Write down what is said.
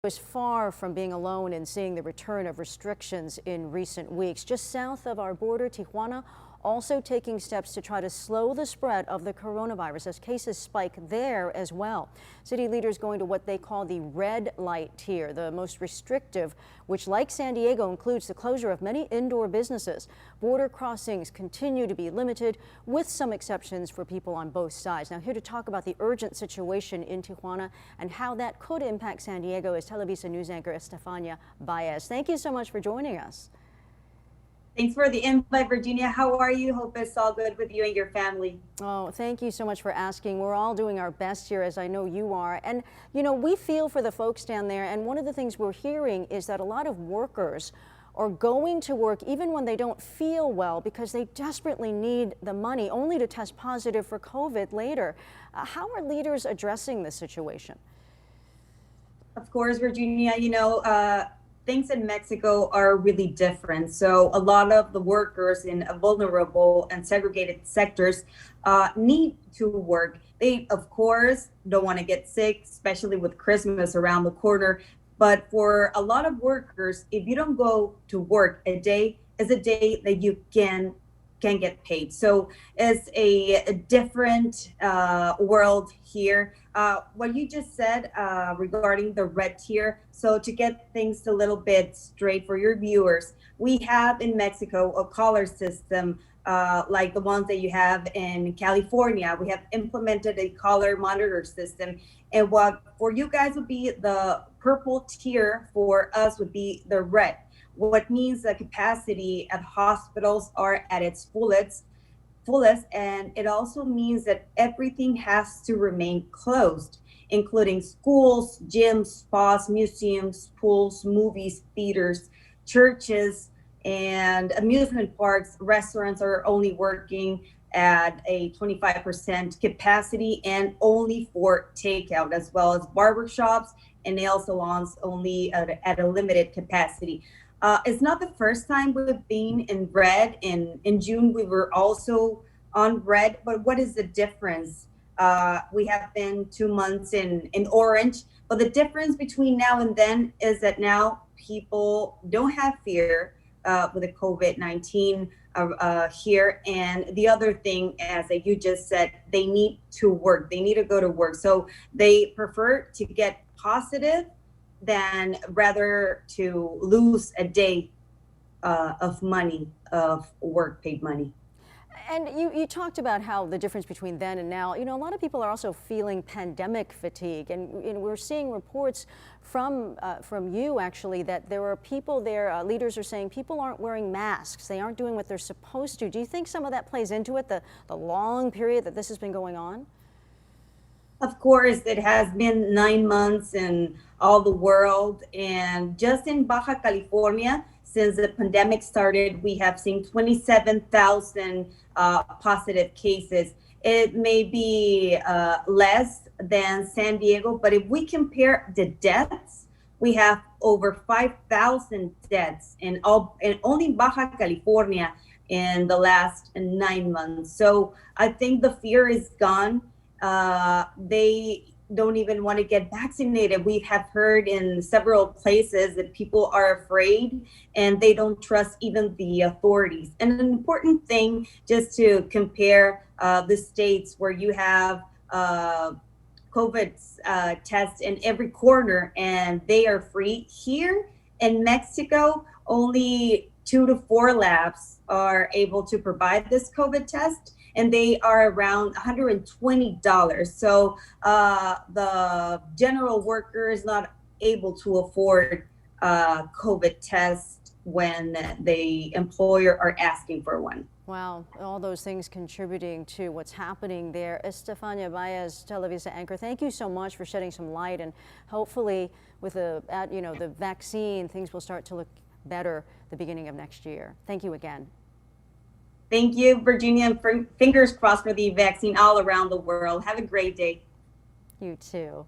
Was far from being alone in seeing the return of restrictions in recent weeks. Just south of our border, Tijuana also taking steps to try to slow the spread of the coronavirus as cases spike there as well. City leaders going to what they call the red light tier, the most restrictive, which like San Diego includes the closure of many indoor businesses. Border crossings continue to be limited with some exceptions for people on both sides. Now here to talk about the urgent situation in Tijuana and how that could impact San Diego is Televisa news anchor Estephania Baez. Thank you so much for joining us. Thanks for the invite, Virginia. How are you? Hope it's all good with you and your family. Oh, thank you so much for asking. We're all doing our best here, as I know you are. And, you know, we feel for the folks down there. And one of the things we're hearing is that a lot of workers are going to work even when they don't feel well because they desperately need the money, only to test positive for COVID later. How are leaders addressing this situation? Of course, Virginia, things in Mexico are really different. So a lot of the workers in vulnerable and segregated sectors need to work. They, of course, don't want to get sick, especially with Christmas around the corner. But for a lot of workers, if you don't go to work, a day is a day that you can get paid. So it's a different world here. What you just said regarding the red tier, so to get things a little bit straight for your viewers, we have in Mexico a collar system like the ones that you have in California. We have implemented a collar monitor system. And what for you guys would be the purple tier, for us would be the red. What means the capacity at hospitals are at its fullest, and it also means that everything has to remain closed, including schools, gyms, spas, museums, pools, movies, theaters, churches, and amusement parks. Restaurants are only working at a 25% capacity and only for takeout, as well as barbershops and nail salons only at a limited capacity. It's not the first time we've been in red. In June, we were also on red. But what is the difference? We have been 2 months in orange. But the difference between now and then is that now people don't have fear with the COVID-19 here. And the other thing, as you just said, they need to work. They need to go to work. So they prefer to get positive than rather to lose a day of money, of work paid money. And you talked about how the difference between then and now, you know, a lot of people are also feeling pandemic fatigue. And we're seeing reports from you, actually, that there are people there, leaders are saying people aren't wearing masks. They aren't doing what they're supposed to. Do you think some of that plays into it, the long period that this has been going on? Of course, it has been 9 months in all the world. And just in Baja California, since the pandemic started, we have seen 27,000 positive cases. It may be less than San Diego, but if we compare the deaths, we have over 5,000 deaths in only Baja California in the last 9 months. So I think the fear is gone. They don't even want to get vaccinated. We have heard in several places that people are afraid and they don't trust even the authorities. And an important thing, just to compare the states where you have COVID tests in every corner and they are free. Here in Mexico, only 2 to 4 labs are able to provide this COVID test, and they are around $120. So the general worker is not able to afford COVID test when the employer are asking for one. Wow, all those things contributing to what's happening there. Estephania Baez, Televisa anchor, thank you so much for shedding some light, and hopefully with the vaccine, things will start to look better the beginning of next year. Thank you again. Thank you, Virginia. Fingers crossed for the vaccine all around the world. Have a great day. You too.